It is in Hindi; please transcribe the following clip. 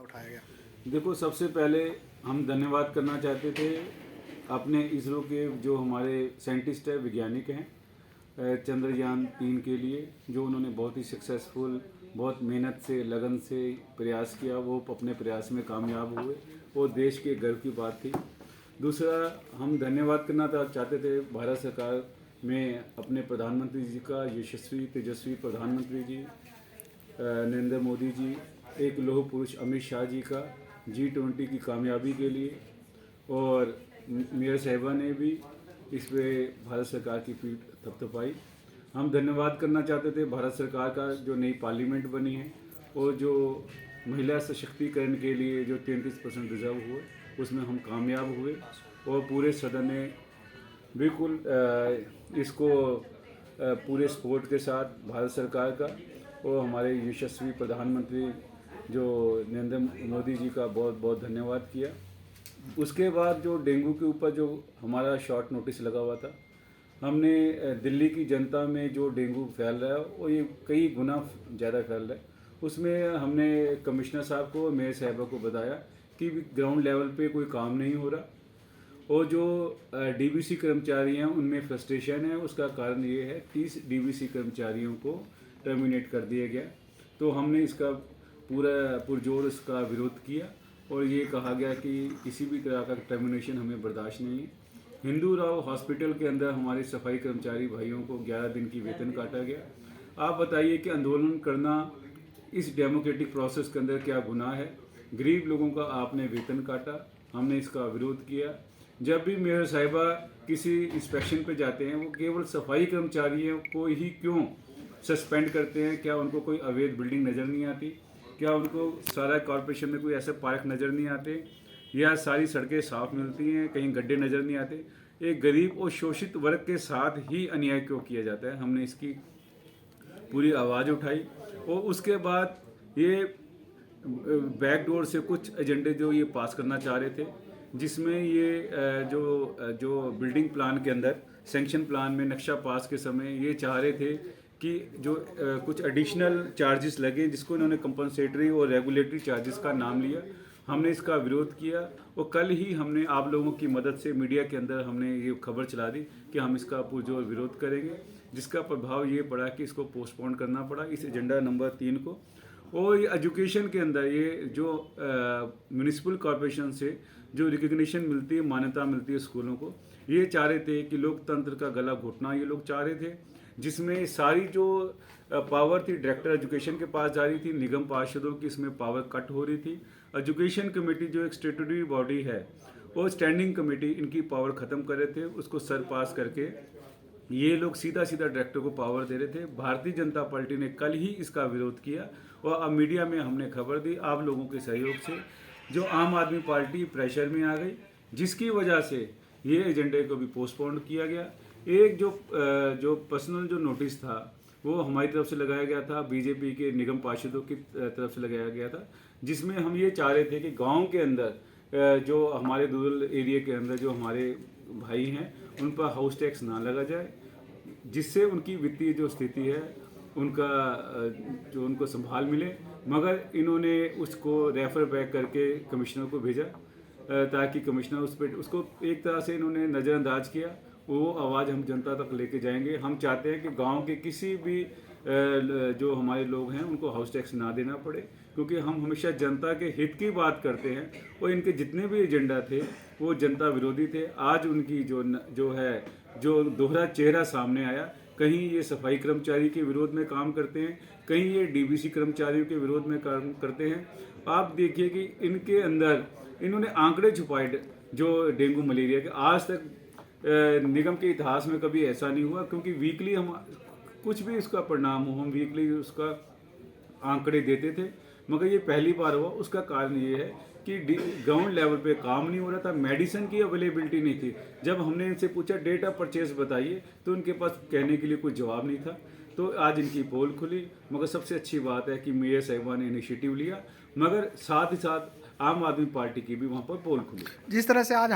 उठाया गया? देखो, सबसे पहले हम धन्यवाद करना चाहते थे अपने इसरो के जो हमारे साइंटिस्ट है, वैज्ञानिक हैं, चंद्रयान 3 के लिए, जो उन्होंने बहुत ही सक्सेसफुल, बहुत मेहनत से, लगन से प्रयास किया। वो अपने प्रयास में कामयाब हुए। वो देश के गर्व की बात थी। दूसरा, हम धन्यवाद करना चाहते थे भारत सरकार में अपने प्रधानमंत्री जी का, यशस्वी तेजस्वी प्रधानमंत्री जी नरेंद्र मोदी जी, एक लौह पुरुष अमित शाह जी का G20 की कामयाबी के लिए, और मेयर साहिबा ने भी इस पे भारत सरकार की पीठ थपथपाई। हम धन्यवाद करना चाहते थे भारत सरकार का, जो नई पार्लियामेंट बनी है और जो महिला सशक्तिकरण के लिए जो 33% रिजर्व हुए, उसमें हम कामयाब हुए और पूरे सदन ने बिल्कुल इसको पूरे सपोर्ट के साथ भारत सरकार का और हमारे यशस्वी प्रधानमंत्री जो नरेंद्र मोदी जी का बहुत बहुत धन्यवाद किया। उसके बाद जो डेंगू के ऊपर जो हमारा शॉर्ट नोटिस लगा हुआ था, हमने दिल्ली की जनता में जो डेंगू फैल रहा है वो ये कई गुना ज़्यादा फैल रहा है, उसमें हमने कमिश्नर साहब को, मेयर साहिबा को बताया कि ग्राउंड लेवल पे कोई काम नहीं हो रहा और जो डीबीसी कर्मचारी हैं उनमें फ्रस्ट्रेशन है। उसका कारण ये है 30 डीबीसी कर्मचारियों को टर्मिनेट कर दिया गया। तो हमने इसका पूरा पुरजोर इसका विरोध किया और ये कहा गया कि किसी भी तरह का टर्मिनेशन हमें बर्दाश्त नहीं है। हिंदू राव हॉस्पिटल के अंदर हमारे सफाई कर्मचारी भाइयों को 11 दिन की वेतन काटा गया। आप बताइए कि आंदोलन करना इस डेमोक्रेटिक प्रोसेस के अंदर क्या गुनाह है? गरीब लोगों का आपने वेतन काटा, हमने इसका विरोध किया। जब भी मेयर साहिबा किसी इंस्पेक्शन पे जाते हैं, वो केवल सफाई कर्मचारियों को ही क्यों सस्पेंड करते हैं? क्या उनको कोई अवैध बिल्डिंग नज़र नहीं आती? क्या उनको सारा कॉरपोरेशन में कोई ऐसे पार्क नज़र नहीं आते, या सारी सड़कें साफ मिलती हैं, कहीं गड्ढे नज़र नहीं आते? एक गरीब और शोषित वर्ग के साथ ही अन्याय क्यों किया जाता है? हमने इसकी पूरी आवाज़ उठाई और उसके बाद ये बैकडोर से कुछ एजेंडे जो ये पास करना चाह रहे थे, जिसमें ये जो बिल्डिंग प्लान के अंदर, सेंक्शन प्लान में नक्शा पास के समय ये चाह रहे थे कि जो कुछ एडिशनल चार्जेस लगे, जिसको इन्होंने कंपनसेटरी और रेगुलेटरी चार्जेस का नाम लिया। हमने इसका विरोध किया और कल ही हमने आप लोगों की मदद से मीडिया के अंदर हमने ये खबर चला दी कि हम इसका पुरजोर विरोध करेंगे, जिसका प्रभाव ये पड़ा कि इसको पोस्टपोन करना पड़ा, इस एजेंडा नंबर 3 को। और ये एजुकेशन के अंदर ये जो म्यूनिसिपल कॉरपोरेशन से जो रिकग्निशन मिलती है, मान्यता मिलती है स्कूलों को, ये चाह रहे थे कि लोकतंत्र का गला घोटना ये लोग चाह रहे थे, जिसमें सारी जो पावर थी डायरेक्टर एजुकेशन के पास जा रही थी, निगम पार्षदों की इसमें पावर कट हो रही थी। एजुकेशन कमेटी जो एक स्टेटूटरी बॉडी है, वो स्टैंडिंग कमेटी इनकी पावर ख़त्म कर रहे थे, उसको सर पास करके ये लोग सीधा सीधा डायरेक्टर को पावर दे रहे थे। भारतीय जनता पार्टी ने कल ही इसका विरोध किया और अब मीडिया में हमने खबर दी आप लोगों के सहयोग से, जो आम आदमी पार्टी प्रेशर में आ गई, जिसकी वजह से ये एजेंडे को भी पोस्टपोन किया गया। एक जो पर्सनल जो नोटिस था वो हमारी तरफ से लगाया गया था, बीजेपी के निगम पार्षदों की तरफ से लगाया गया था, जिसमें हम ये चाह रहे थे कि गांव के अंदर जो हमारे रूरल एरिया के अंदर जो हमारे भाई हैं उन पर हाउस टैक्स ना लगा जाए, जिससे उनकी वित्तीय जो स्थिति है उनका जो उनको संभाल मिले। मगर इन्होंने उसको रेफर बैक करके कमिश्नर को भेजा, ताकि कमिश्नर उस पर उसको एक तरह से इन्होंने नज़रअंदाज किया। वो आवाज़ हम जनता तक लेके जाएंगे। हम चाहते हैं कि गांव के किसी भी जो हमारे लोग हैं उनको हाउस टैक्स ना देना पड़े, क्योंकि हम हमेशा जनता के हित की बात करते हैं और इनके जितने भी एजेंडा थे वो जनता विरोधी थे। आज उनकी जो दोहरा चेहरा सामने आया, कहीं ये सफाई कर्मचारी के विरोध में काम करते हैं, कहीं ये डीबीसी कर्मचारियों के विरोध में काम करते हैं। आप देखिए कि इनके अंदर इन्होंने आंकड़े छुपाए जो डेंगू मलेरिया के। आज तक निगम के इतिहास में कभी ऐसा नहीं हुआ, क्योंकि वीकली हम कुछ भी उसका परिणाम हो, हम वीकली उसका आंकड़े देते थे, मगर ये पहली बार हुआ। उसका कारण ये है कि ग्राउंड लेवल पे काम नहीं हो रहा था, मेडिसिन की अवेलेबिलिटी नहीं थी। जब हमने इनसे पूछा डेट ऑफ परचेज बताइए, तो उनके पास कहने के लिए कोई जवाब नहीं था। तो आज इनकी पोल खुली। मगर सबसे अच्छी बात है कि मेयर साहिबा ने इनिशिएटिव लिया, मगर साथ ही साथ आम आदमी पार्टी की भी वहाँ पर पोल खुली। जिस तरह से आज